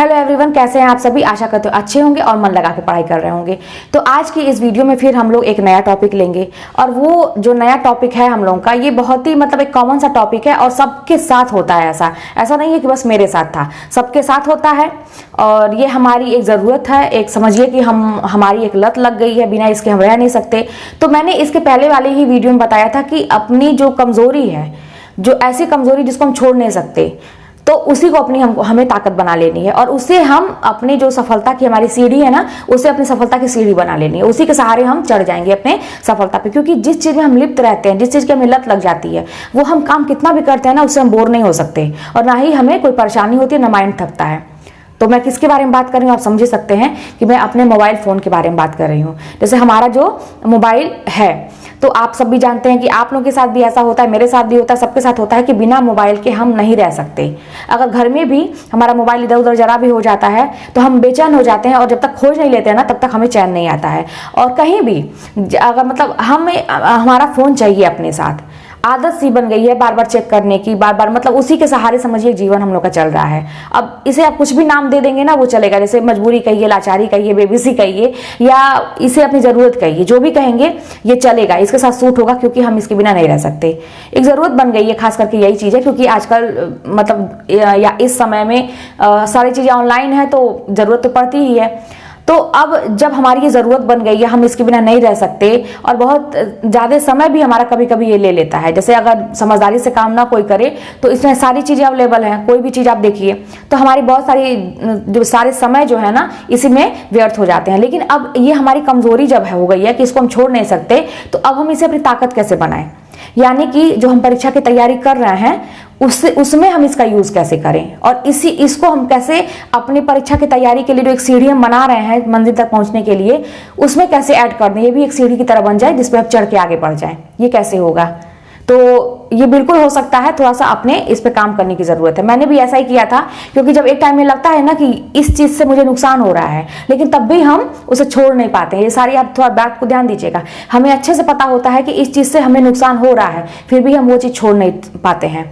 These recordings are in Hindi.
हेलो एवरीवन, कैसे हैं आप सभी। आशा करते हो अच्छे होंगे और मन लगा के पढ़ाई कर रहे होंगे। तो आज की इस वीडियो में फिर हम लोग एक नया टॉपिक लेंगे और वो जो नया टॉपिक है हम लोगों का, ये बहुत ही एक कॉमन सा टॉपिक है और सबके साथ होता है। ऐसा नहीं है कि बस मेरे साथ था, सबके साथ होता है और ये हमारी एक ज़रूरत है। एक समझिए कि हमारी एक लत लग गई है, बिना इसके हम रह नहीं सकते। तो मैंने इसके पहले वाले ही वीडियो में बताया था कि अपनी जो कमज़ोरी है, जो ऐसी कमज़ोरी जिसको हम छोड़ नहीं सकते, तो उसी को हमें ताकत बना लेनी है और उससे हम अपनी जो सफलता की हमारी सीढ़ी है ना, उसे अपनी सफलता की सीढ़ी बना लेनी है। उसी के सहारे हम चढ़ जाएंगे अपने सफलता पे, क्योंकि जिस चीज़ में हम लिप्त रहते हैं, जिस चीज़ की हमें लत लग जाती है, वो हम काम कितना भी करते हैं ना, उससे हम बोर नहीं हो सकते और ना ही हमें कोई परेशानी होती है, ना माइंड थकता है। तो मैं किसके बारे में बात कर रही हूँ आप समझ सकते हैं कि मैं अपने मोबाइल फ़ोन के बारे में बात कर रही हूँ। जैसे हमारा जो मोबाइल है, तो आप सब भी जानते हैं कि आप लोगों के साथ भी ऐसा होता है, मेरे साथ भी होता है, सबके साथ होता है कि बिना मोबाइल के हम नहीं रह सकते। अगर घर में भी हमारा मोबाइल इधर उधर जरा भी हो जाता है तो हम बेचैन हो जाते हैं और जब तक खोज नहीं लेते हैं ना, तब तक हमें चैन नहीं आता है। और कहीं भी अगर हमें हमारा फ़ोन चाहिए अपने साथ, आदत सी बन गई है बार बार चेक करने की, बार बार उसी के सहारे समझिए जीवन हम लोग का चल रहा है। अब इसे आप कुछ भी नाम दे देंगे ना, वो चलेगा। जैसे मजबूरी कहिए, लाचारी कहिए, बेबसी कहिए, या इसे अपनी ज़रूरत कहिए, जो भी कहेंगे ये चलेगा, इसके साथ सूट होगा, क्योंकि हम इसके बिना नहीं रह सकते। एक ज़रूरत बन गई है, खास करके यही चीज़ है, क्योंकि आजकल या इस समय में सारी चीज़ें ऑनलाइन है, तो ज़रूरत तो पड़ती ही है। तो अब जब हमारी ये ज़रूरत बन गई है, हम इसके बिना नहीं रह सकते और बहुत ज़्यादा समय भी हमारा कभी कभी ये ले लेता है। जैसे अगर समझदारी से काम ना कोई करे तो इसमें सारी चीज़ें अवेलेबल हैं, कोई भी चीज़ आप देखिए तो हमारी बहुत सारी जो सारे समय जो है ना, इसी में व्यर्थ हो जाते हैं। लेकिन अब ये हमारी कमज़ोरी जब हो गई है कि इसको हम छोड़ नहीं सकते, तो अब हम इसे अपनी ताकत कैसे बनाएं, यानी कि जो हम परीक्षा की तैयारी कर रहे हैं उसमें हम इसका यूज़ कैसे करें और इसको हम कैसे अपनी परीक्षा की तैयारी के लिए जो एक सीढ़ी हम बना रहे हैं मंजिल तक पहुंचने के लिए, उसमें कैसे ऐड कर दें, ये भी एक सीढ़ी की तरह बन जाए जिस पे आप चढ़ के आगे बढ़ जाएं। ये कैसे होगा? तो ये बिल्कुल हो सकता है, थोड़ा सा अपने इस पे काम करने की ज़रूरत है। मैंने भी ऐसा ही किया था, क्योंकि जब एक टाइम में लगता है ना कि इस चीज़ से मुझे नुकसान हो रहा है, लेकिन तब भी हम उसे छोड़ नहीं पाते हैं। ये सारी आप थोड़ा बात को ध्यान दीजिएगा। हमें अच्छे से पता होता है कि इस चीज़ से हमें नुकसान हो रहा है, फिर भी हम वो चीज़ छोड़ नहीं पाते हैं।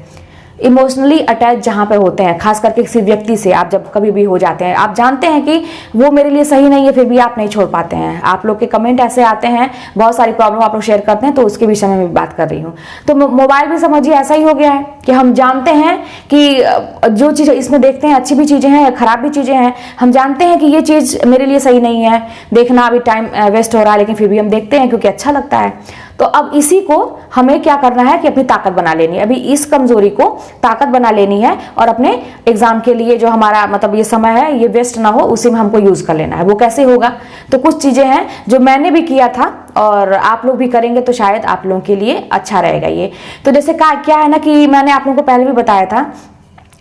इमोशनली अटैच जहाँ पे होते हैं, खास करके किसी व्यक्ति से आप जब कभी भी हो जाते हैं, आप जानते हैं कि वो मेरे लिए सही नहीं है, फिर भी आप नहीं छोड़ पाते हैं। आप लोग के कमेंट ऐसे आते हैं, बहुत सारी प्रॉब्लम आप लोग शेयर करते हैं, तो उसके विषय में मैं बात कर रही हूँ। तो मोबाइल भी समझिए ऐसा ही हो गया है कि हम जानते हैं कि जो चीज़ इसमें देखते हैं, अच्छी भी चीज़ें हैं, खराब भी चीज़ें हैं। हम जानते हैं कि ये चीज़ मेरे लिए सही नहीं है, देखना अभी टाइम वेस्ट हो रहा है, लेकिन फिर भी हम देखते हैं क्योंकि अच्छा लगता है। तो अब इसी को हमें क्या करना है कि अपनी ताकत बना लेनी है। अभी इस कमजोरी को ताकत बना लेनी है और अपने एग्जाम के लिए जो हमारा ये समय है, ये वेस्ट ना हो, उसी में हमको यूज कर लेना है। वो कैसे होगा? तो कुछ चीजें हैं जो मैंने भी किया था और आप लोग भी करेंगे तो शायद आप लोगों के लिए अच्छा रहेगा ये। तो जैसे क्या है ना कि मैंने आप लोगों को पहले भी बताया था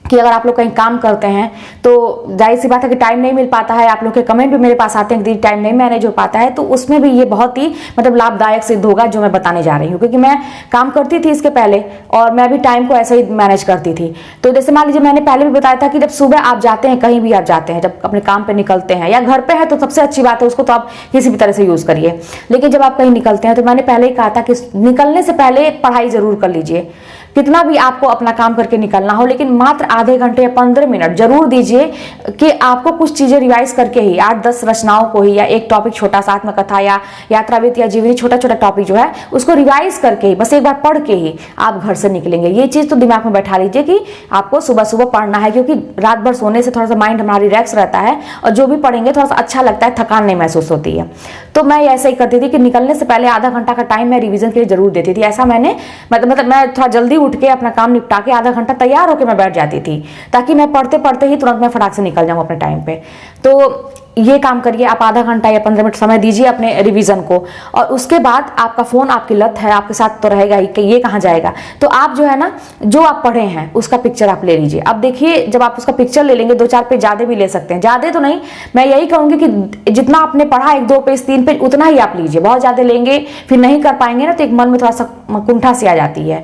कि अगर आप लोग कहीं काम करते हैं तो जाहिर सी बात है कि टाइम नहीं मिल पाता है। आप लोग के कमेंट भी मेरे पास आते हैं कि टाइम नहीं मैनेज हो पाता है, तो उसमें भी ये बहुत ही लाभदायक सिद्ध होगा जो मैं बताने जा रही हूँ, क्योंकि मैं काम करती थी इसके पहले और मैं भी टाइम को ऐसे ही मैनेज करती थी। तो जैसे मान लीजिए मैंने पहले भी बताया था कि जब सुबह आप जाते हैं, कहीं भी आप जाते हैं, जब अपने काम पर निकलते हैं या घर पर है तो सबसे अच्छी बात है, उसको तो आप किसी भी तरह से यूज़ करिए। लेकिन जब आप कहीं निकलते हैं तो मैंने पहले ही कहा था कि निकलने से पहले पढ़ाई ज़रूर कर लीजिए। कितना भी आपको अपना काम करके निकलना हो, लेकिन मात्र आधे घंटे या 15 मिनट जरूर दीजिए कि आपको कुछ चीजें रिवाइज करके ही 8-10 रचनाओं को ही, या एक टॉपिक छोटा सा आत्मकथा या यात्राविद या जीवनी, छोटा छोटा टॉपिक जो है उसको रिवाइज करके ही, बस एक बार पढ़ के ही आप घर से निकलेंगे। ये चीज तो दिमाग में बैठा लीजिए कि आपको सुबह सुबह पढ़ना है, क्योंकि रात भर सोने से थोड़ा सा माइंड हमारा रिलैक्स रहता है और जो भी पढ़ेंगे थोड़ा सा अच्छा लगता है, थकान नहीं महसूस होती है। तो मैं ऐसा ही करती थी कि निकलने से पहले आधा घंटा का टाइम मैं रिविजन के लिए जरूर देती थी। ऐसा मैंने मैं थोड़ा जल्दी उठ के अपना काम निपटा के आधा घंटा तैयार होकर मैं बैठ जाती थी, ताकि मैं पढ़ते पढ़ते ही तुरंत मैं फटाक से निकल जाऊं अपने टाइम पे। तो ये काम करिए आप, आधा घंटा या 15 मिनट समय दीजिए अपने रिवीजन को, और उसके बाद आपका फ़ोन आपकी लत है, आपके साथ तो रहेगा ही कि ये कहाँ जाएगा। तो आप जो है ना, जो आप पढ़े हैं उसका पिक्चर आप ले लीजिए। अब देखिए, जब आप उसका पिक्चर ले लेंगे, 2-4 पेज ज़्यादा भी ले सकते हैं, ज़्यादा तो नहीं, मैं यही कहूँगी कि जितना आपने पढ़ा 1-2 पेज 3 पेज उतना ही आप लीजिए। बहुत ज़्यादा लेंगे फिर नहीं कर पाएंगे ना, तो एक मन में थोड़ा सा कुंठा सी आ जाती है,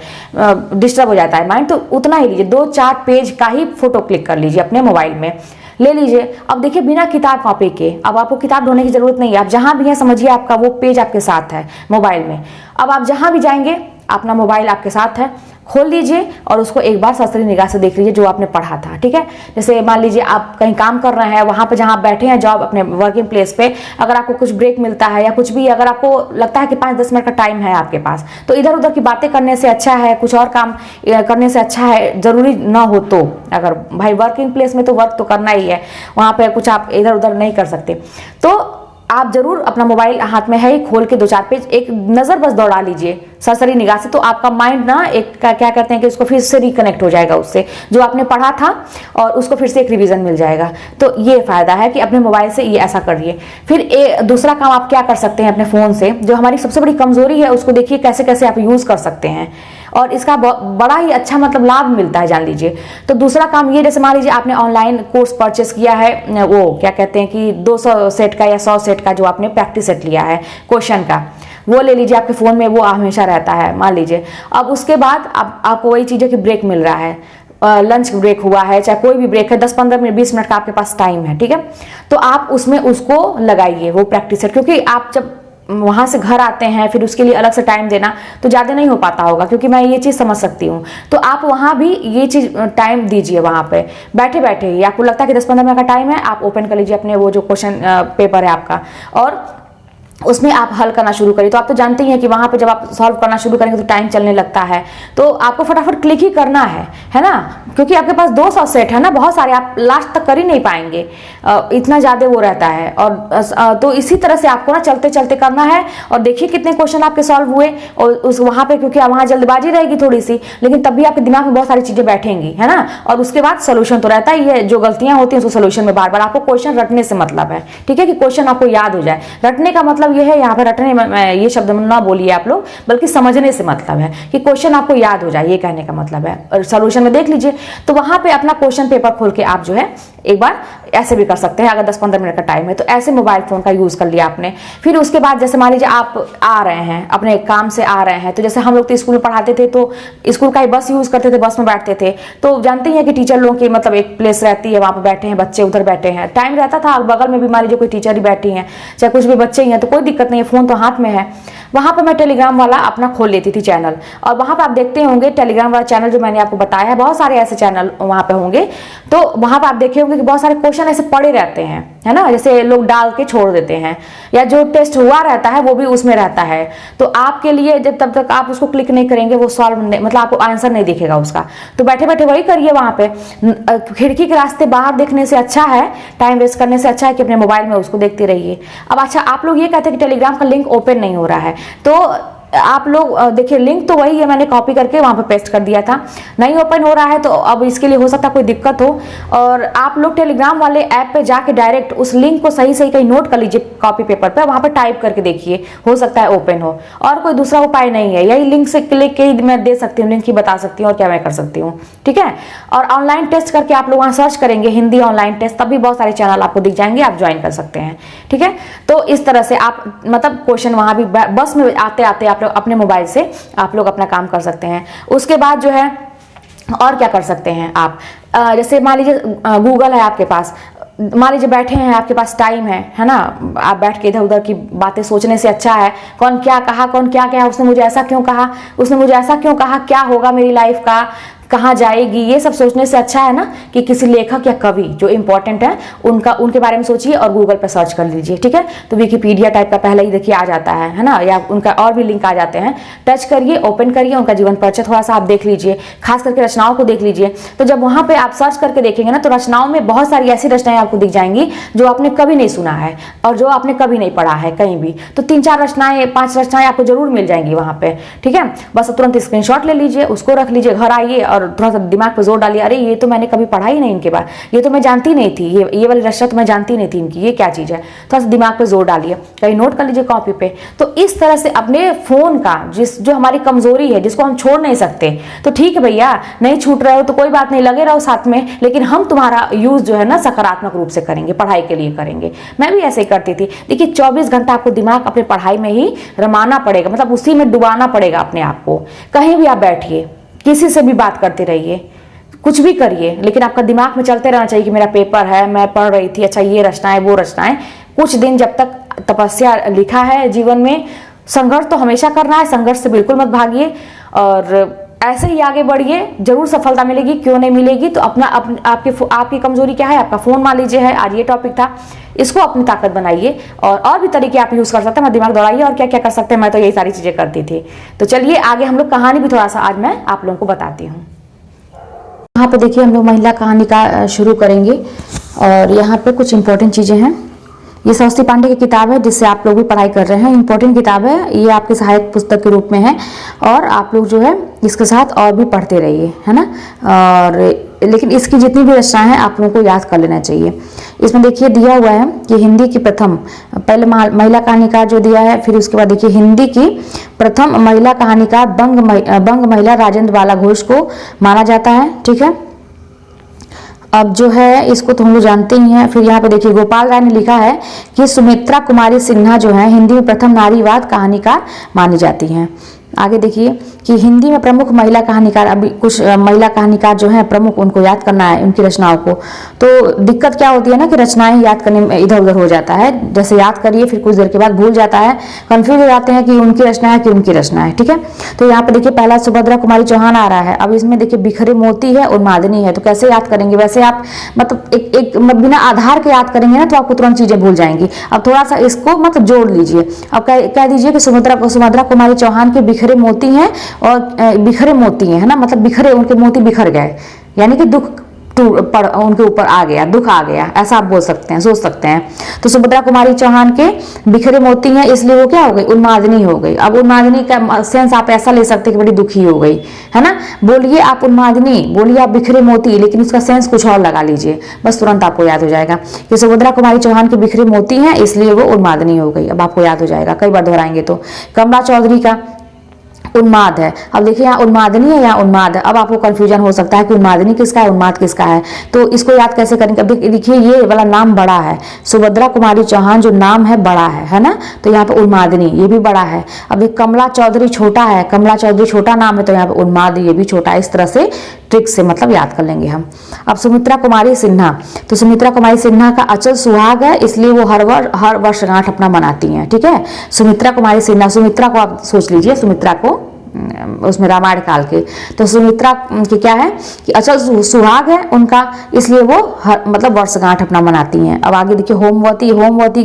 डिस्टर्ब हो जाता है माइंड। तो उतना ही लीजिए, 2-4 पेज का ही फोटो क्लिक कर लीजिए अपने मोबाइल में, ले लीजिए। अब देखिए, बिना किताब कॉपी के, अब आपको किताब ढूंढने की जरूरत नहीं है, आप जहां भी हैं समझिए आपका वो पेज आपके साथ है मोबाइल में। अब आप जहां भी जाएंगे अपना मोबाइल आपके साथ है, खोल लीजिए और उसको एक बार सरसरी निगाह से देख लीजिए जो आपने पढ़ा था, ठीक है। जैसे मान लीजिए आप कहीं काम कर रहे हैं, वहां पे जहां आप बैठे हैं जॉब अपने वर्किंग प्लेस पे, अगर आपको कुछ ब्रेक मिलता है या कुछ भी, अगर आपको लगता है कि 5-10 मिनट का टाइम है आपके पास, तो इधर उधर की बातें करने से अच्छा है, कुछ और काम करने से अच्छा है, जरूरी ना हो तो, अगर भाई वर्किंग प्लेस में तो वर्क तो करना ही है, वहां पे कुछ आप इधर उधर नहीं कर सकते, तो आप जरूर अपना मोबाइल हाथ में है ही, खोल के 2-4 पेज एक नजर बस दौड़ा लीजिए सरसरी निगाह से, तो आपका माइंड ना एक क्या कहते हैं कि उसको फिर से रिकनेक्ट हो जाएगा उससे जो आपने पढ़ा था, और उसको फिर से एक रिवीजन मिल जाएगा। तो ये फायदा है कि अपने मोबाइल से ये ऐसा करिए। फिर दूसरा काम आप क्या कर सकते हैं अपने फोन से, जो हमारी सबसे बड़ी कमजोरी है उसको देखिए कैसे कैसे आप यूज कर सकते हैं, और इसका बड़ा ही अच्छा मतलब लाभ मिलता है, जान लीजिए। तो दूसरा काम ये, जैसे मान लीजिए आपने ऑनलाइन कोर्स परचेस किया है, वो क्या कहते हैं कि 200 सेट का या 100 सेट का जो आपने प्रैक्टिस सेट लिया है क्वेश्चन का, वो ले लीजिए आपके फ़ोन में, वो हमेशा रहता है मान लीजिए। अब उसके बाद आपको वही चीज़ है कि ब्रेक मिल रहा है, लंच ब्रेक हुआ है, चाहे कोई भी ब्रेक है, 10-15 मिनट 20 मिनट का आपके पास टाइम है, ठीक है, तो आप उसमें उसको लगाइए वो प्रैक्टिस सेट, क्योंकि आप जब वहां से घर आते हैं फिर उसके लिए अलग से टाइम देना तो ज़्यादा नहीं हो पाता होगा, क्योंकि मैं ये चीज़ समझ सकती हूँ। तो आप वहां भी ये चीज़ टाइम दीजिए, वहां पे बैठे बैठे ही आपको लगता है कि 10-15 मिनट का टाइम है, आप ओपन कर लीजिए अपने वो जो क्वेश्चन पेपर है आपका, और उसमें आप हल करना शुरू करिए। तो आप तो जानते ही हैं कि वहां पे जब आप सॉल्व करना शुरू करेंगे तो टाइम चलने लगता है, तो आपको फटाफट क्लिक ही करना है ना, क्योंकि आपके पास 200 सेट है ना, बहुत सारे, आप लास्ट तक कर ही नहीं पाएंगे, इतना ज्यादा वो रहता है। और तो इसी तरह से आपको ना चलते चलते करना है, और देखिए कितने क्वेश्चन आपके सॉल्व हुए, और उस वहां पे, क्योंकि वहां जल्दबाजी रहेगी थोड़ी सी, लेकिन तब भी आपके दिमाग में बहुत सारी चीजें बैठेंगी, है ना। और उसके बाद सोल्यूशन तो रहता ही है, जो गलतियां होती हैं उसको सोल्यूशन में बार बार, आपको क्वेश्चन रटने से मतलब है, ठीक है, कि क्वेश्चन आपको याद हो जाए। रटने का मतलब ये है, यहाँ पे रटने ये शब्द ना बोलिए आप लोग, बल्कि समझने से मतलब है कि क्वेश्चन आपको याद हो जाए, ये कहने का मतलब है। और सोल्यूशन में देख लीजिए, तो वहां पे अपना क्वेश्चन पेपर खोल के आप जो है एक बार ऐसे भी कर सकते हैं, अगर 10-15 मिनट का टाइम है तो ऐसे मोबाइल फोन का यूज कर लिया आपने। फिर उसके बाद जैसे मान लीजिए आप आ रहे हैं, अपने काम से आ रहे हैं, तो जैसे हम लोग तो स्कूल में पढ़ाते थे तो स्कूल का ही बस यूज करते थे, बस में बैठते थे, तो जानते हैं कि टीचर लोगों की मतलब एक प्लेस रहती है, वहां पर बैठे हैं बच्चे, उधर बैठे हैं, टाइम रहता था, बगल में भी मान लीजिए कोई टीचर ही बैठी है, चाहे कुछ भी बच्चे ही हैं, तो कोई दिक्कत नहीं है, फोन तो हाथ में है। वहां पर मैं टेलीग्राम वाला अपना खोल लेती थी चैनल, और वहां पर आप देखते होंगे टेलीग्राम वाला चैनल जो मैंने आपको बताया है, बहुत सारे ऐसे चैनल वहां पे होंगे, तो वहां पर आप देखे होंगे कि बहुत सारे क्वेश्चन ऐसे पड़े रहते हैं, है ना, जैसे लोग डाल के छोड़ देते हैं, या जो टेस्ट हुआ रहता है वो भी उसमें रहता है। तो आपके लिए जब तब तक आप उसको क्लिक नहीं करेंगे वो सॉल्व मतलब आपको आंसर नहीं दिखेगा उसका, तो बैठे बैठे वही करिए वहां पे। खिड़की के रास्ते बाहर देखने से अच्छा है, टाइम वेस्ट करने से अच्छा है कि अपने मोबाइल में उसको देखते रहिए। अब अच्छा, आप लोग ये कहते हैं कि टेलीग्राम का लिंक ओपन नहीं हो रहा है, तो आप लोग देखिए, लिंक तो वही है, मैंने कॉपी करके वहां पे पेस्ट कर दिया था, नहीं ओपन हो रहा है, तो अब इसके लिए हो सकता है कोई दिक्कत हो, और आप लोग टेलीग्राम वाले ऐप पे जाके डायरेक्ट उस लिंक को सही सही कहीं नोट कर लीजिए कॉपी पेपर पे, वहां पे टाइप करके देखिए, हो सकता है ओपन हो, और कोई दूसरा उपाय नहीं है, यही लिंक से क्लिक के ही मैं दे सकती हूँ, लिंक ही बता सकती हूँ और क्या मैं कर सकती हूँ, ठीक है। और ऑनलाइन टेस्ट करके आप लोग वहां सर्च करेंगे हिंदी ऑनलाइन टेस्ट, तब भी बहुत सारे चैनल आपको दिख जाएंगे, आप ज्वाइन कर सकते हैं, ठीक है। तो इस तरह से आप मतलब क्वेश्चन वहां भी बस में आते आते आप लोग अपने मोबाइल से आप लोग अपना काम कर सकते हैं। उसके बाद जो है और क्या कर सकते हैं आप, जैसे मान लीजिए गूगल है आपके पास, मान लीजिए बैठे हैं, आपके पास टाइम है ना, आप बैठ के इधर उधर की बातें सोचने से अच्छा है कौन क्या कहा, कौन क्या क्या, उसने मुझे ऐसा क्यों कहा, उसने मुझे ऐसा क्यों कहा, क्या होगा मेरी लाइफ का, कहाँ जाएगी, ये सब सोचने से अच्छा है ना कि किसी लेखक या कवि जो इंपॉर्टेंट है उनके बारे में सोचिए और गूगल पर सर्च कर लीजिए, ठीक है। तो विकिपीडिया टाइप का पहले ही देखिए आ जाता है ना, या उनका और भी लिंक आ जाते हैं, टच करिए, ओपन करिए, उनका जीवन परिचय थोड़ा सा आप देख लीजिए, खास करके रचनाओं को देख लीजिए। तो जब वहां पे आप सर्च करके देखेंगे ना, तो रचनाओं में बहुत सारी ऐसी रचनाएं आपको दिख जाएंगी जो आपने कभी नहीं सुना है और जो आपने कभी नहीं पढ़ा है कहीं भी, तो 3-4 रचनाएं 5 रचनाएं आपको जरूर मिल जाएंगी वहां पे, ठीक है। बस तुरंत स्क्रीनशॉट ले लीजिए, उसको रख लीजिए, घर आइए और थोड़ा सा दिमाग पे जोर डालिए, अरे ये तो मैंने कभी पढ़ा ही नहीं इनके बारे, ये तो मैं जानती नहीं थी, ये वाली रचना तो मैं जानती नहीं थी इनकी, ये क्या चीज है, थोड़ा सा दिमाग पे जोर डालिए, कहीं नोट कर लीजिए कॉपी पे। तो इस तरह से अपने फोन का जो हमारी कमजोरी है, जिसको हम छोड़ नहीं सकते, तो ठीक है भैया, नहीं छूट रहे हो तो कोई बात नहीं, लगे रहो साथ में, लेकिन हम तुम्हारा यूज जो है ना सकारात्मक रूप से करेंगे, पढ़ाई के लिए करेंगे। मैं भी ऐसे ही करती थी। देखिए 24 घंटा आपको दिमाग अपने पढ़ाई में ही रमाना पड़ेगा, मतलब उसी में डुबाना पड़ेगा अपने आप को। कहीं भी आप बैठिए, किसी से भी बात करते रहिए, कुछ भी करिए, लेकिन आपका दिमाग में चलते रहना चाहिए कि मेरा पेपर है, मैं पढ़ रही थी, अच्छा ये रचनाएं वो रचनाएं। कुछ दिन जब तक तपस्या लिखा है जीवन में, संघर्ष तो हमेशा करना है, संघर्ष से बिल्कुल मत भागिए। और ऐसे ही आगे बढ़िए, जरूर सफलता मिलेगी, क्यों नहीं मिलेगी। तो आपकी कमजोरी क्या है, आपका फोन मान लीजिए है, आज ये टॉपिक था, इसको अपनी ताकत बनाइए और भी तरीके आप यूज कर सकते हैं। मैं दिमाग दौड़ाइए और क्या क्या कर सकते हैं, मैं तो यही सारी चीजें करती थी। तो चलिए आगे हम लोग कहानी भी थोड़ा सा आज मैं आप लोगों को बताती हूँ। यहाँ पे देखिए हम लोग महिला कहानी का शुरू करेंगे और यहाँ पे कुछ इंपॉर्टेंट चीजें हैं। ये सरस्वती पांडे की किताब है जिससे आप लोग भी पढ़ाई कर रहे हैं, इंपॉर्टेंट किताब है ये, आपके सहायक पुस्तक के रूप में है और आप लोग जो है इसके साथ और भी पढ़ते रहिए, है ना। और लेकिन इसकी जितनी भी रचनाएं हैं आप लोगों को याद कर लेना चाहिए। इसमें देखिए दिया हुआ है कि हिंदी की प्रथम, पहले महिला कहानीकार जो दिया है, फिर उसके बाद देखिए हिंदी की प्रथम महिला कहानीकार बंग महिला राजेंद्र बाला घोष को माना जाता है, ठीक है। अब जो है इसको तो हम लोग जानते ही हैं। फिर यहाँ पे देखिए गोपाल राय ने लिखा है कि सुमित्रा कुमारी सिन्हा जो है हिंदी में प्रथम नारीवाद कहानीकार मानी जाती हैं। आगे देखिए कि हिंदी में प्रमुख महिला कहानीकार, अभी कुछ महिला कहानीकार जो हैं प्रमुख, उनको याद करना है उनकी रचनाओं को। तो दिक्कत क्या होती है ना कि रचनाएं याद करने में इधर उधर हो जाता है, जैसे याद करिए फिर कुछ देर के बाद भूल जाता है, कंफ्यूज हो जाते हैं कि उनकी रचना है कि उनकी रचना है, ठीक है। तो यहाँ पे देखिए पहला सुभद्रा कुमारी चौहान आ रहा है। अब इसमें देखिए बिखरे मोती है, उन्मादिनी है, तो कैसे याद करेंगे। वैसे आप मतलब एक बिना आधार के याद करेंगे ना तो आपको तुरंत चीजें भूल जाएंगी। अब थोड़ा सा इसको मतलब जोड़ लीजिए। अब कह दीजिए कि सुभद्रा कुमारी चौहान के बिखरे मोती हैं और बिखरे मोती हैं, है ना, मतलब बिखरे, उनके मोती बिखर गए, यानी कि दुख उनके ऊपर आ गया, दुख आ गया, ऐसा आप बोल सकते हैं, सोच सकते हैं। तो सुभद्रा कुमारी चौहान के बिखरे मोती हैं, इसलिए वो क्या हो गई, उन्मादिनी हो गई। अब उन्मादिनी का सेंस आप ऐसा ले सकते हैं कि बड़ी दुखी हो गई, है ना। बोलिए आप उन्मादिनी, बोलिए आप बिखरे मोती, लेकिन उसका सेंस कुछ और लगा लीजिए, बस तुरंत आपको याद हो जाएगा कि सुभद्रा कुमारी चौहान के बिखरे मोती हैं इसलिए वो उन्मादिनी हो गई। अब आपको याद हो जाएगा, कई बार दोहराएंगे तो। कमला चौधरी का उन्माद है। अब देखिए यहाँ उन्मादिनी है, यहाँ उन्माद है। अब आपको कंफ्यूजन हो सकता है कि उन्मादिनी किसका है, उन्माद किसका है, तो इसको याद कैसे करेंगे। अब देखिए ये वाला नाम बड़ा है, सुभद्रा कुमारी चौहान जो नाम है बड़ा है ना, तो यहाँ पे उन्मादिनी ये भी बड़ा है। अब कमला चौधरी छोटा है, कमला चौधरी छोटा नाम है, तो यहाँ पे उन्माद ये भी छोटा है। इस तरह से ट्रिक से मतलब याद कर लेंगे हम। अब सुमित्रा कुमारी सिन्हा, तो सुमित्रा कुमारी सिन्हा का अचल सुहाग है, इसलिए वो हर वर्षगांठ अपना मनाती हैं, ठीक है। सुमित्रा कुमारी सिन्हा, सुमित्रा को आप सोच लीजिए, सुमित्रा को उसमें रामायण काल के, तो सुमित्रा की क्या है कि अचल सुहाग है उनका, इसलिए वो मतलब वर्षगांठ अपना मनाती हैं। अब आगे देखिए होमवती, होमवती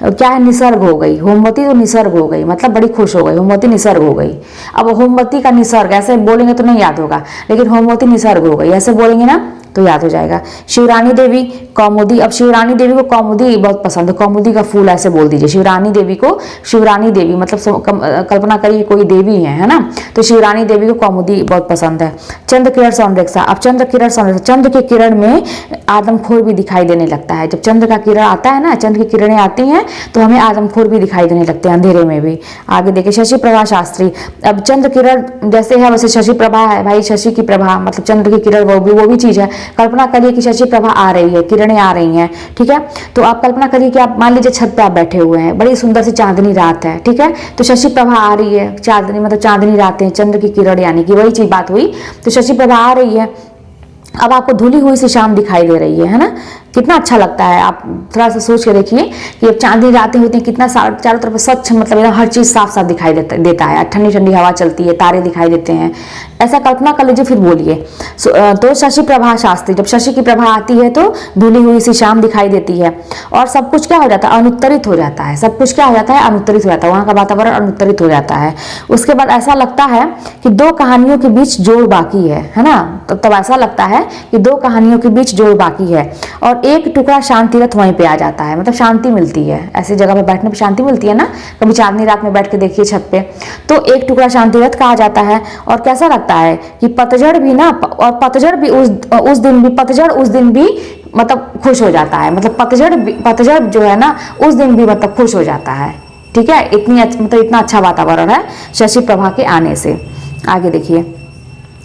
क्या है, निसर्ग हो गई, होमवती तो निसर्ग हो गई, मतलब बड़ी खुश हो गई, होमवती निसर्ग हो गई। अब होमवती का निसर्ग ऐसे बोलेंगे तो नहीं याद होगा, लेकिन होमवती निसर्ग हो गई ऐसे बोलेंगे ना तो याद हो जाएगा। शिवरानी देवी कौमुदी, अब शिवरानी देवी को कौमुदी बहुत पसंद है, कौमुदी का फूल ऐसे बोल दीजिए। शिवरानी देवी को, शिवरानी देवी मतलब कल्पना करिए कोई देवी है ना, तो शिवरानी देवी को कौमुदी बहुत पसंद है। चंद्र किरण सौंदर्यसा, अब चंद्र किरण सौंदर्यसा, चंद्र के किरण में आदमखोर भी दिखाई देने लगता है। जब चंद्र का किरण आता है ना, चंद्र की किरणें आती हैं तो हमें आदमखोर भी दिखाई देने लगते हैं अंधेरे में भी। आगे देखिए शशि प्रभा शास्त्री, अब चंद्र किरण जैसे है वैसे शशि प्रभा है भाई, शशि की प्रभा मतलब चंद्र की किरण वो भी चीज है। कल्पना करिए कि शशि प्रभा आ रही है, किरणें आ रही हैं, ठीक है। तो आप कल्पना करिए कि आप मान लीजिए छत पे आप बैठे हुए हैं, बड़ी सुंदर सी चांदनी रात है, ठीक है, तो शशि प्रभा आ रही है, चांदनी मतलब चांदनी रात है, चंद्र की किरण यानी कि वही चीज बात हुई, तो शशि प्रभा आ रही है। अब आपको धुली हुई सी शाम दिखाई दे रही है ना, कितना अच्छा लगता है। आप थोड़ा सा सोच के देखिए कि अब चांदनी रातें होती हैं, कितना चारों तरफ स्वच्छ मतलब हर चीज साफ साफ दिखाई देता है, ठंडी ठंडी हवा चलती है, तारे दिखाई देते हैं, ऐसा कल्पना कर लीजिए, फिर बोलिए। तो शशि प्रभा शास्त्री, जब शशि की प्रभा आती है तो धुली हुई सी शाम दिखाई देती है और सब कुछ क्या हो जाता है, अनुत्तरित हो जाता है, सब कुछ क्या हो जाता है, अनुत्तरित हो जाता है, वहाँ का वातावरण अनुत्तरित हो जाता है। उसके बाद ऐसा लगता है कि दो कहानियों के बीच जोड़ बाकी है ना, तब ऐसा लगता है कि दो कहानियों के बीच जोड़ बाकी है और एक टुकड़ा शांति रथ वहीं पे आ जाता है, मतलब शांति मिलती है, ऐसी जगह पे बैठने पे शांति मिलती है ना, कभी चांदनी रात में बैठ के देखिए छत पे, तो एक टुकड़ा शांति रथ का आ जाता है और कैसा लगता है कि पतझड़ भी ना, और पतझड़ भी उस दिन भी मतलब खुश हो जाता है, मतलब पतझड़ जो है ना उस दिन भी मतलब खुश हो जाता है, ठीक है। इतना अच्छा वातावरण है शशि प्रभा के आने से। आगे देखिए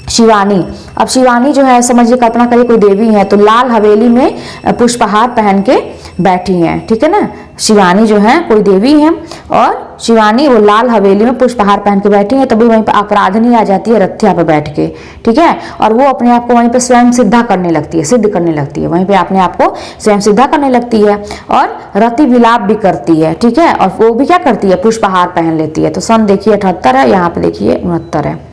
शिवानी, अब शिवानी जो है समझिए, कल्पना करिए कोई देवी है, तो लाल हवेली में पुष्पहार पहन के बैठी हैं, ठीक है ना। शिवानी जो है कोई देवी है और शिवानी वो लाल हवेली में पुष्पहार पहन के बैठी है, तभी वहीं पर अपराधनी आ जाती है रथ्या पर बैठ के, ठीक है, और वो अपने आप को वहीं पर स्वयं सिद्ध करने लगती है, वहीं पे अपने आप को स्वयं सिद्धा करने लगती है और रति विलाप भी करती है, ठीक है, और वो भी क्या करती है, पुष्पहार पहन लेती है। तो सन देखिए 78 है, यहाँ पे देखिए 69 है।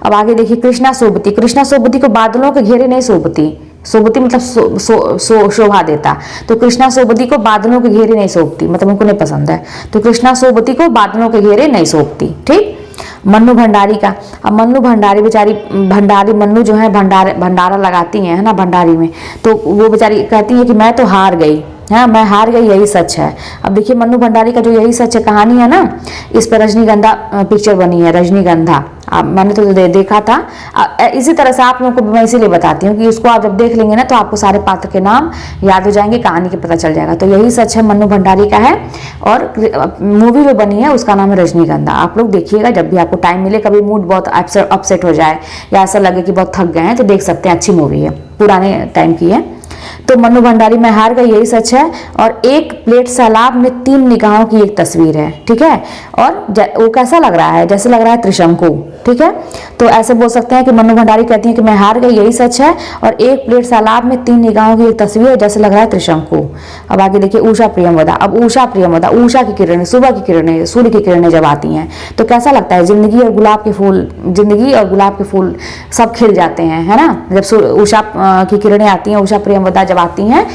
अब आगे देखिए कृष्णा शोभती, कृष्णा शोभती को बादलों के घेरे नहीं शोभती, शोभती मतलब शोभा देता, तो कृष्णा शोभती को बादलों के घेरे नहीं शोभती, मतलब उनको नहीं पसंद है, तो कृष्णा शोभती को बादलों के घेरे नहीं शोभती। ठीक। मन्नू भंडारी का, अब मन्नू भंडारी बेचारी, भंडारी मन्नू जो है भंडारा लगाती हैं, है ना, भंडारी में, तो वो बेचारी कहती है कि मैं तो हार गई, हाँ मैं हार गई, यही सच है। अब देखिए मन्नू भंडारी का जो यही सच है कहानी है ना, इस पर रजनीगंधा पिक्चर बनी है, रजनीगंधा। मैंने तो देखा था। इसी तरह से आप लोगों को मैं इसीलिए बताती हूँ कि उसको आप जब देख लेंगे ना तो आपको सारे पात्र के नाम याद हो जाएंगे, कहानी के पता चल जाएगा। तो यही सच है मन्नू भंडारी का है, और मूवी जो बनी है उसका नाम है रजनीगंधा। आप लोग देखिएगा जब भी आपको टाइम मिले, कभी मूड बहुत अपसेट हो जाए या ऐसा लगे कि बहुत थक गए हैं तो देख सकते हैं, अच्छी मूवी है, पुराने टाइम की है। तो मन्नू भंडारी मैं हार गई, यही सच है। और एक प्लेट सैलाब में 3 निगाहों की एक तस्वीर है। ठीक है। और वो कैसा लग रहा है, जैसे लग रहा है त्रिशंकु। ठीक है। तो ऐसे बोल सकते हैं कि मन्नू भंडारी कहती हैं कि मैं हार गई, यही सच है, और एक प्लेट सैलाब में 3 निगाहों की एक तस्वीर है, जैसे लग रहा है त्रिशंकु। अब आगे देखिए उषा प्रियमवदा। अब उषा प्रियमवदा, उषा की किरणें, सुबह की किरणें, सूर्य की किरणें जब आती हैं तो कैसा लगता है, जिंदगी और गुलाब के फूल, जिंदगी और गुलाब के फूल सब खिल जाते हैं, है ना। जब उषा की किरणें आती हैं, उषा प्रियमवदा जब आती हैं,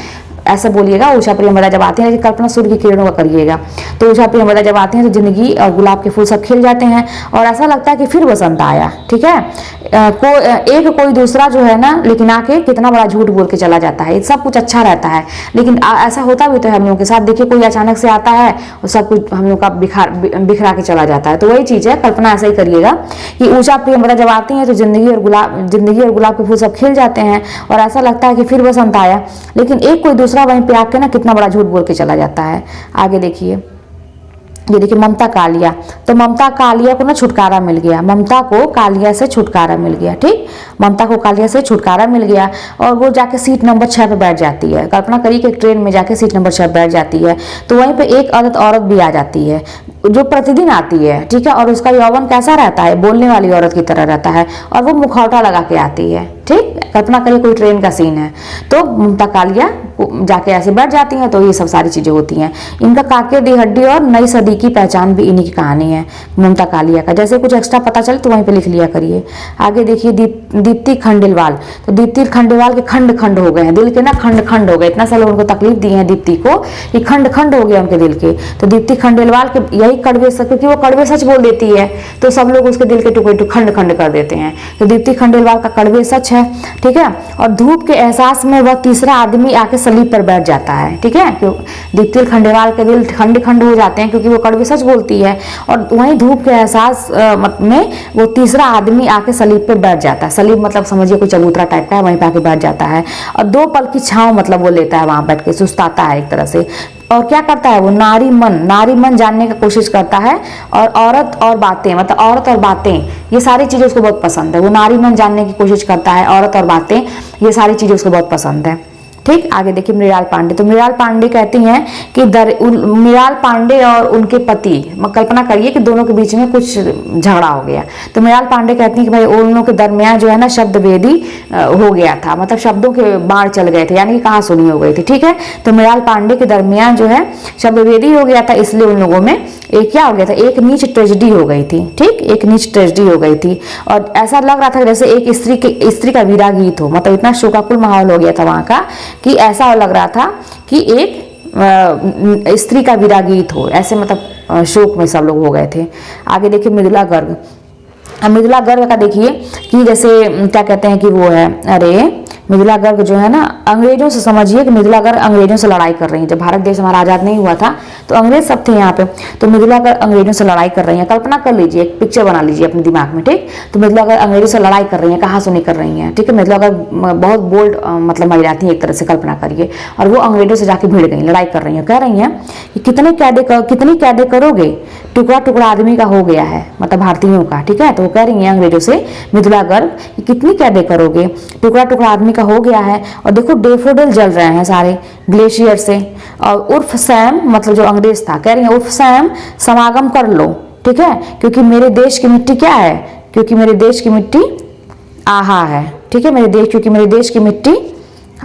ऐसा बोलिएगा, उषा प्रियमवदा जब आती है, लेकिन कल्पना सूर्य की किरणों का करिएगा। तो उषा प्रियमवदा जब आती हैं तो जिंदगी और गुलाब के फूल सब खिल जाते हैं, और ऐसा लगता है कि फिर बसंत आया। ठीक है। कोई दूसरा जो है ना, लेकिन आके कितना बड़ा झूठ बोल के चला जाता है। सब कुछ अच्छा रहता है, लेकिन ऐसा होता भी तो है हम लोगों के साथ। देखिए कोई अचानक से आता है और सब कुछ हम लोग का बिखरा के चला जाता है। तो वही चीज है, कल्पना ऐसा ही करिएगा कि उषा प्रियमवदा जब आती है तो जिंदगी और गुलाब के फूल सब खिल जाते हैं, और ऐसा लगता है कि फिर बसंत आया, लेकिन एक कोई दूसरा वहीं पे आके ना कितना बड़ा झूठ बोल के चला जाता है। आगे देखिए, ये देखिए ममता कालिया। तो ममता कालिया को ना छुटकारा मिल गया, ममता को कालिया से छुटकारा मिल गया। ठीक। ममता को कालिया से छुटकारा मिल गया, और वो जाके सीट नंबर 6 पे बैठ जाती है। कल्पना करिए कि एक ट्रेन में जाके सीट नंबर 6 पे बैठ जाती है, तो वहीं पे एक औरत भी आ जाती है जो प्रतिदिन आती है। ठीक है। और उसका यौवन कैसा रहता है, बोलने वाली औरत की तरह रहता है, और वो मुखौटा लगा के आती है। ठीक। कल्पना करिए कोई ट्रेन का सीन है, तो ममता कालिया जाके ऐसे बैठ जाती हैं, तो ये सब सारी चीजें होती हैं। इनका काके दी हड्डी और नई सदी की पहचान भी इन्हीं की कहानी है, ममता कालिया का। जैसे कुछ एक्स्ट्रा पता चले तो वहीं पे लिख लिया करिए। आगे देखिए दीप्ति खंडेलवाल। तो दीप्ति खंडेलवाल के खंड खंड हो गए हैं, दिल के ना खंड खंड हो गए। इतना सा लोग उनको तकलीफ दी है दीप्ति को कि खंड खंड हो गया उनके दिल के। तो दीप्ति खंडेलवाल के यही कड़वे सच, क्योंकि वो कड़वे सच बोल देती है तो सब लोग उसके दिल के टुकड़े खंड खंड कर देते हैं। तो दीप्ति खंडेलवाल का कड़वे सच है। ठीक है। और धूप के एहसास में वह तीसरा आदमी आके सलीब पर बैठ जाता है। ठीक है। दीप्ति खंडेलवाल के दिल खंड खंड हो जाते हैं क्योंकि वो कड़वे सच बोलती है, और वहीं धूप के एहसास में वो तीसरा आदमी आके सलीब पे बैठ जाता है। सलीब मतलब समझिए कोई चबूतरा टाइप का है, वहीं पे आके बैठ जाता है, और 2 पल की छांव मतलब वो लेता है, वहां बैठ के सुस्ताता है एक तरह से। और क्या करता है वो, नारी मन जानने की कोशिश करता है, और औरत और बातें, मतलब औरत और बातें, ये सारी चीजें उसको बहुत पसंद है। वो नारी मन जानने की कोशिश करता है, औरत और बातें, ये सारी चीजें उसको बहुत पसंद है। ठीक। आगे देखिए मृणाल पांडे। तो मृणाल पांडे कहती हैं कि मृणाल पांडे और उनके पति, कल्पना करिए कि दोनों के बीच में कुछ झगड़ा हो गया। तो मृणाल पांडे कहती हैं कि भाई उन लोगों के दरमियान जो है ना शब्द वेदी हो गया था, मतलब शब्दों के बाढ़ चल गए थे, यानी कि कहाँ सुनी हो गई थी। ठीक है। तो मृणाल पांडे के दरमियान जो है शब्द वेदी हो गया था, इसलिए उन लोगों में एक क्या हो गया था, एक नीच ट्रेजेडी हो गई थी। ठीक। एक नीच ट्रेजेडी हो गई थी, और ऐसा लग रहा था जैसे एक स्त्री का वीरा गीत हो, मतलब इतना शोकाकुल माहौल हो गया था वहां का कि ऐसा लग रहा था कि एक स्त्री का विरा गीत हो, ऐसे मतलब शोक में सब लोग हो गए थे। आगे देखिए मृदुला गर्ग। मृदुला गर्ग का देखिए कि जैसे क्या कहते हैं कि वो है, अरे मृदुला गर्ग जो है ना, अंग्रेजों से, समझिए कि मृदुला गर्ग अंग्रेजों से लड़ाई कर रही है। जब भारत देश हमारा आज़ाद नहीं हुआ था तो अंग्रेज सब थे यहाँ पे, तो मृदुला गर्ग अंग्रेजों से लड़ाई कर रही हैं। कल्पना कर लीजिए, एक पिक्चर बना लीजिए अपने दिमाग में। ठीक। तो मृदुला गर्ग अंग्रेजों से लड़ाई कर रही हैं, कहाँ सुनी कर रही हैं। ठीक है। मृदुला गर्ग बहुत बोल्ड मतलब महिला थी एक तरह से, कल्पना करिए, और वो अंग्रेजों से जाके भिड़ गई, लड़ाई कर रही हैं। कह रही हैं कि कितनी कैदे करोगे, टुकड़ा टुकड़ा आदमी का हो गया है, मतलब भारतीयों का। ठीक है। तो वो कह रही हैं अंग्रेजों से, मृदुला गर्ग कि कितनी कैदे करोगे, टुकड़ा टुकड़ा आदमी का हो गया है, और देखो डेफोडिल जल रहे हैं सारे ग्लेशियर से। और उर्फ सैम, मतलब जो अंग्रेज था, कह रही है उर्फ सैम समागम कर लो। ठीक है। क्योंकि मेरे देश की मिट्टी क्या है, क्योंकि मेरे देश की मिट्टी आहा है। ठीक है। क्योंकि मेरे देश की मिट्टी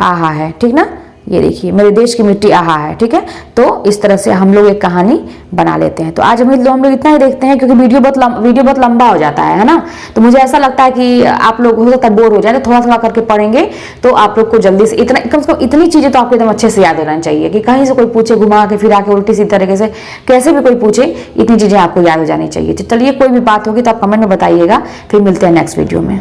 आहा है। ठीक ना। ये देखिए मेरे देश की मिट्टी आहा है, ठीक है। तो इस तरह से हम लोग एक कहानी बना लेते हैं। तो आज हम लोग इतना ही देखते हैं, क्योंकि वीडियो बहुत लंबा हो जाता है ना। तो मुझे ऐसा लगता है कि आप लोग हो सकता है बोर हो जाए, तो थोड़ा थोड़ा करके पढ़ेंगे तो आप लोग को जल्दी से इतना, कम से कम इतनी चीजें तो आपको एकदम अच्छे से याद होना चाहिए कि कहीं से कोई पूछे घुमा के फिरा के उल्टी सीधी तरीके से कैसे भी कोई पूछे, इतनी चीजें आपको याद हो जानी चाहिए। चलिए कोई भी बात होगी तो आप कमेंट में बताइएगा, फिर मिलते हैं नेक्स्ट वीडियो में।